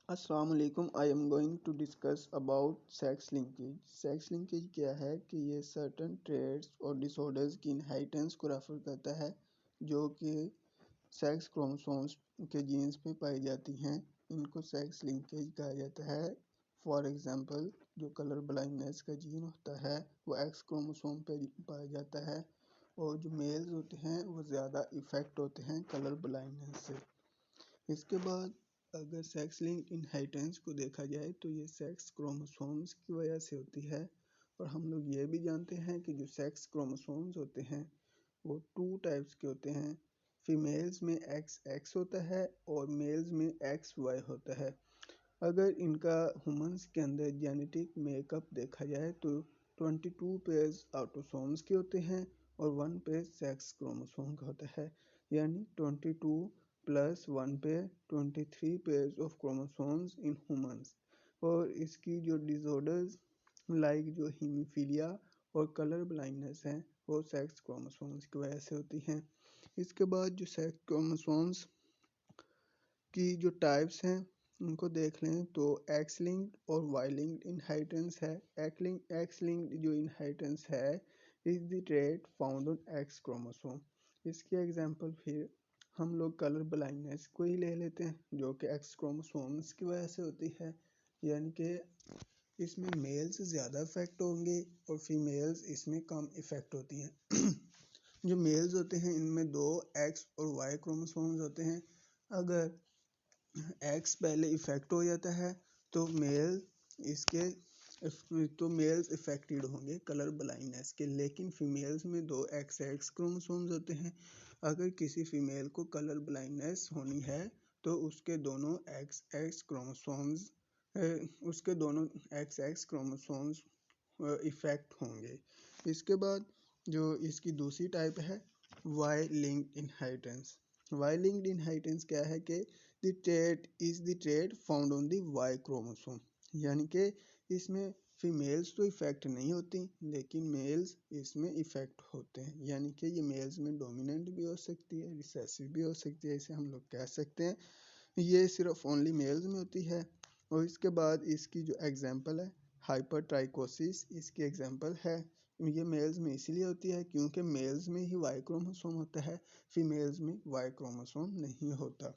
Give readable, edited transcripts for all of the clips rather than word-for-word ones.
अस्सलाम वालेकुम। I am going to discuss about sex linkage. Sex linkage क्या है कि ये सर्टन ट्रेड्स और डिसऑर्डर्स की इनहेरिटेंस को रेफर करता है जो कि सेक्स क्रोमोसोम्स के जीन्स पे पाई जाती हैं। इनको सेक्स लिंकेज कहा जाता है। फॉर एग्जांपल, जो कलर ब्लाइंडनेस का जीन होता है वो एक्स क्रोमोसोम पे पाया जाता है, और जो मेल्स होते हैं वो ज़्यादा इफ़ेक्ट होते हैं कलर ब्लाइंडनेस से। इसके बाद अगर सेक्स लिंक इनहेरिटेंस को देखा जाए तो ये सेक्स क्रोमोसोम्स की वजह से होती है। और हम लोग ये भी जानते हैं कि जो सेक्स क्रोमोसोम्स होते हैं वो टू टाइप्स के होते हैं। फीमेल्स में एक्स एक्स होता है और मेल्स में एक्स वाई होता है। अगर इनका ह्यूमंस के अंदर जेनेटिक मेकअप देखा जाए तो 22 पेयर्स ऑटोसोम्स के होते हैं और 1 पेयर सेक्स क्रोमोसोम का होता है, यानी 22 plus 1 pair 23 pairs of chromosomes in humans. और इसकी जो डिसऑर्डर्स लाइक जो हीमोफीलिया और कलर ब्लाइंडनेस है वो सेक्स क्रोमोसोम्स की वजह से होती हैं। इसके बाद जो सेक्स क्रोमोसोम्स की जो टाइप्स हैं उनको देख लें तो एक्स लिंक्ड और वाई लिंक्ड इनहेरिटेंस है। एक्स लिंक्ड जो इनहेरिटेंस है is the trait found on x chromosome. इसकी एग्जांपल फिर हम लोग कलर ब्लाइंडनेस को ही ले लेते हैं जो कि एक्स क्रोमोसोम्स की वजह से होती है, यानी कि इसमें मेल्स ज़्यादा इफेक्ट होंगे और फीमेल्स इसमें कम इफेक्ट होती हैं। जो मेल्स होते हैं इनमें दो एक्स और वाई क्रोमोसोम्स होते हैं। अगर एक्स पहले इफेक्ट हो जाता है तो मेल्स इफेक्टेड होंगे कलर ब्लाइंडनेस के, लेकिन फीमेल्स में दो एक्स एक्स क्रोमोसोम्स होते हैं। अगर किसी फीमेल को कलर ब्लाइंडनेस होनी है तो उसके दोनों एक्स एक्स क्रोमोसोम्स इफेक्ट होंगे। इसके बाद जो इसकी दूसरी टाइप है Y linked inheritance. Y linked inheritance क्या है कि the trait is the trait found on the Y chromosome, यानी कि इसमें फीमेल्स तो इफेक्ट नहीं होती लेकिन मेल्स इसमें इफेक्ट होते हैं, यानी कि ये मेल्स में डोमिनेंट भी हो सकती है, रिसेसिव भी हो सकती है, इसे हम लोग कह सकते हैं। ये सिर्फ ओनली मेल्स में होती है। और इसके बाद इसकी जो एग्जांपल है हाइपरट्राइकोसिस, इसकी एग्जांपल है। ये मेल्स में इसीलिए होती है क्योंकि मेल्स में ही वाई क्रोमोसोम होता है, फीमेल्स में वाई क्रोमोसोम नहीं होता।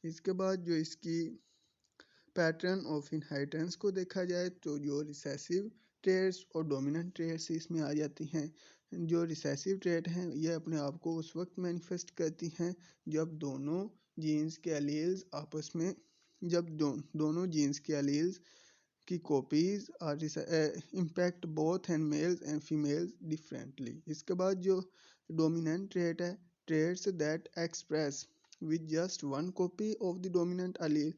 इसके बाद जो इसकी पैटर्न ऑफ इनहेरिटेंस को देखा जाए तो जो रिसेसिव ट्रेट्स और डोमिनेंट ट्रेट्स इसमें आ जाती हैं। जो रिसेसिव ट्रेट हैं ये अपने आप को उस वक्त मैनिफेस्ट करती हैं जब दोनों जीन्स के एलील्स आपस में दोनों जीन्स के एलील्स की copies are impact both and males and females differently. इसके बाद जो डोमिनेंट ट्रेट है, traits that express with just one copy of the dominant allele.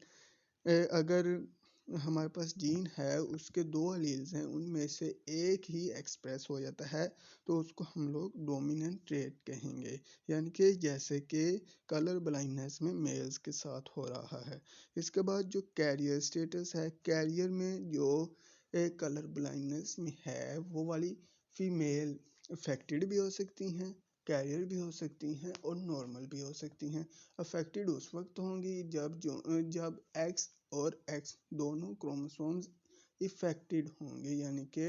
अगर हमारे पास जीन है उसके दो एलील्स हैं उनमें से एक ही एक्सप्रेस हो जाता है तो उसको हम लोग डोमिनेंट ट्रेट कहेंगे, यानी कि जैसे कि कलर ब्लाइंडनेस में मेल्स के साथ हो रहा है। इसके बाद जो कैरियर स्टेटस है, कैरियर में जो एक कलर ब्लाइंडनेस में है वो वाली फीमेल अफेक्टेड भी हो सकती हैं, कैरियर भी हो सकती हैं और नॉर्मल भी हो सकती हैं। अफेक्टेड उस वक्त होंगी जब एक्स और एक्स दोनों क्रोमोसोम्स इफेक्टेड होंगे, यानी कि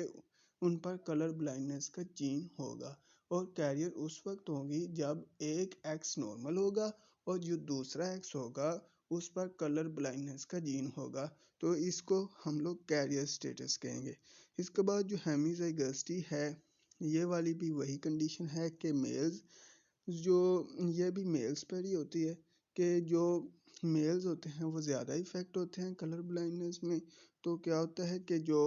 उन पर कलर ब्लाइंडनेस का जीन होगा। और कैरियर उस वक्त होगी जब एक एक्स नॉर्मल होगा और जो दूसरा एक्स होगा उस पर कलर ब्लाइंडनेस का जीन होगा, तो इसको हम लोग कैरियर स्टेटस कहेंगे। इसके बाद जो हेमीजाइगोसिटी है ये वाली भी वही कंडीशन है कि मेल्स जो ये भी मेल्स पर ही होती है कि जो मेल्स होते हैं वो ज़्यादा इफेक्ट होते हैं कलर ब्लाइंडनेस में। तो क्या होता है कि जो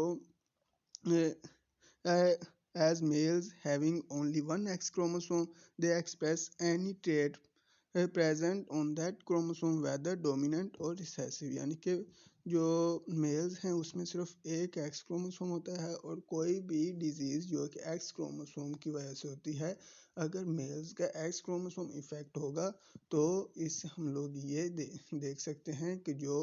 as males having only one X chromosome they express any trait present on that chromosome whether dominant or recessive, यानी कि जो मेल्स हैं उसमें सिर्फ एक एक्स क्रोमोसोम होता है और कोई भी डिजीज़ जो कि एक्स क्रोमोसोम की वजह से होती है, अगर मेल्स का एक्स क्रोमोसोम इफेक्ट होगा तो इससे हम लोग ये देख सकते हैं कि जो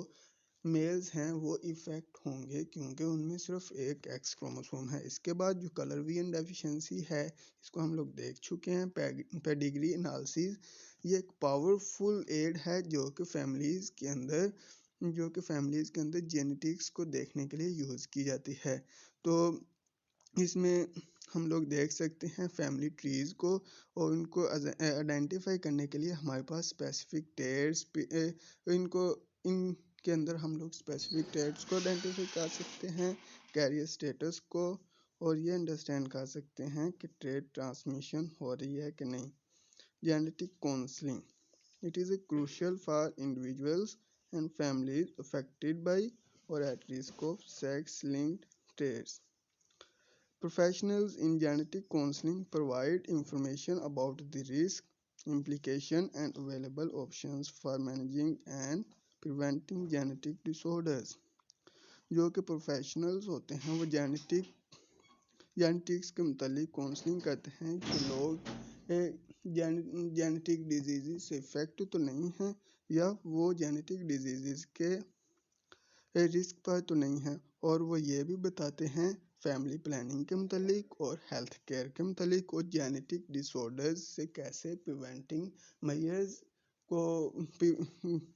मेल्स हैं वो इफेक्ट होंगे क्योंकि उनमें सिर्फ एक एक्स क्रोमोसोम है। इसके बाद जो कलर विजन डेफिशिएंसी है इसको हम लोग देख चुके हैं, पेडिग्री एनालिसिस। ये एक पावरफुल एड है जो कि फैमिलीज़ के अंदर जो कि फैमिलीज़ के अंदर जेनेटिक्स को देखने के लिए यूज़ की जाती है। तो इसमें हम लोग देख सकते हैं फैमिली ट्रीज़ को, और उनको आइडेंटिफाई करने के लिए हमारे पास स्पेसिफिक ट्रेड्स इनको इनके अंदर हम लोग स्पेसिफिक ट्रेड्स को आइडेंटिफाई कर सकते हैं, कैरियर स्टेटस को, और ये अंडरस्टैंड कर सकते हैं कि ट्रेड ट्रांसमिशन हो रही है कि नहीं। Genetic counselling, it is a crucial for individuals and families affected by or at risk of sex-linked traits. Professionals in genetic counseling provide information about the risk, implication, and available options for managing and preventing genetic disorders. जो कि professionals होते हैं वो genetics के मतलब counselling करते हैं कि लोग जेनेटिक डिजीज़ से इफेक्ट तो नहीं है, या वो जेनेटिक डिजीज़ के रिस्क पर तो नहीं है, और वो ये भी बताते हैं फैमिली प्लानिंग के मतलब और हेल्थ केयर के मतलब और जेनेटिक डिसऑर्डर्स से कैसे प्रिवेंटिंग मेजर्स को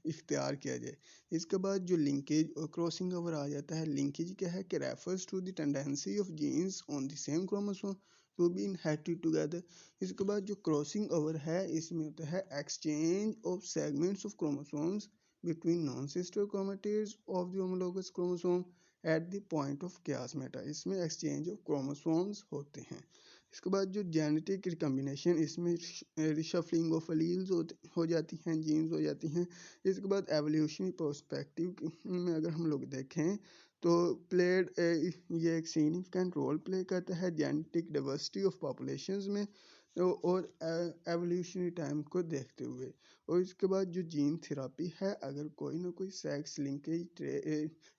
इख्तियार किया जाए। इसके बाद जो लिंकेज और क्रॉसिंग ओवर आ जाता है। लिंकेज क्या है कि refers to the tendency of genes on the same chromosome to be inherited together. इसके बाद जो क्रॉसिंग ओवर है इसमें होता है exchange of segments of chromosomes between non-sister chromatids of the homologous chromosome at the point of chiasmata। इसमें exchange of chromosomes होते हैं। इसके बाद जो जेनेटिक रिकम्बिनेशन, इसमें रिशफलिंग ऑफ एलील्स हो जाती हैं, जीन्स हो जाती हैं। इसके बाद एवोल्यूशनरी पर्सपेक्टिव में अगर हम लोग देखें तो ये एक सिग्निफिकेंट रोल प्ले करता है जेनेटिक डाइवर्सिटी ऑफ पॉपुलेशंस में और एवोल्यूशनरी टाइम को देखते हुए। और इसके बाद जो जीन थेरापी है, अगर कोई ना कोई सेक्स लिंकेज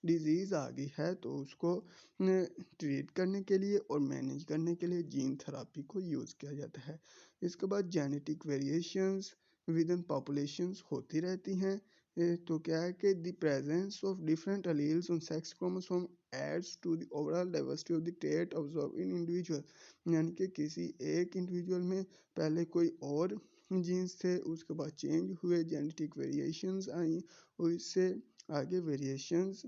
डिजीज़ आ गई है तो उसको ट्रीट करने के लिए और मैनेज करने के लिए जीन थेरापी को यूज़ किया जाता है। इसके बाद genetic variations within populations होती रहती हैं। तो क्या है कि the presence of different alleles on sex chromosome adds to the overall diversity of the trait observe in individual. यानी कि किसी एक इंडिविजुअल में पहले कोई और जीन्स थे, उसके बाद चेंज हुए, जेनेटिक वेरिएशंस आई और इससे आगे वेरिएशंस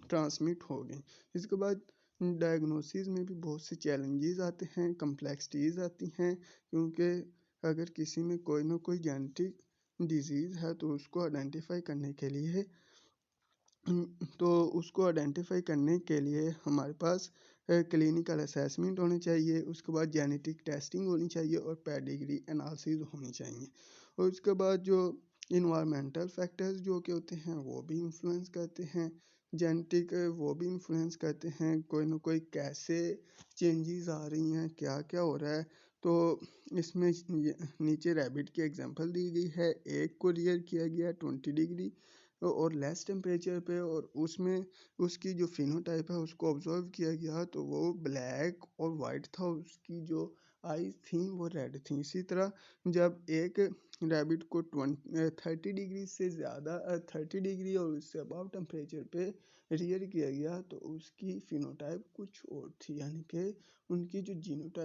ट्रांसमिट हो गई। इसके बाद डायग्नोसिस में भी बहुत से चैलेंजेस आते हैं, कम्प्लेक्सिटीज़ आती हैं, क्योंकि अगर किसी में कोई ना कोई जेनेटिक डिजीज़ है तो उसको आइडेंटिफाई करने के लिए हमारे पास क्लिनिकल असेसमेंट होनी चाहिए। उसके बाद जेनेटिक टेस्टिंग होनी चाहिए और पेडिग्री एनालिसिस होनी चाहिए। और उसके बाद जो इन्वायरमेंटल फैक्टर्स जो कि होते हैं वो भी इन्फ्लुएंस करते हैं जेनेटिक, वो भी इन्फ्लुएंस करते हैं कोई ना कोई कैसे चेंजेस आ रही हैं, क्या क्या हो रहा है। तो इसमें नीचे रैबिट की एग्जांपल दी गई है। एक को रियर किया गया 20 डिग्री और लेस टेम्परेचर पे, और उसमें उसकी जो फिनोटाइप है उसको ऑब्जर्व किया गया तो वो ब्लैक और वाइट था, उसकी जो आईज थी वो रेड थी। इसी तरह जब एक रैबिट को 30 डिग्री से ज़्यादा 30 डिग्री और उससे अबव टेम्परेचर पे रियर किया गया तो उसकी फिनोटाइप कुछ और थी, यानी कि उनकी जो जीनोटाइप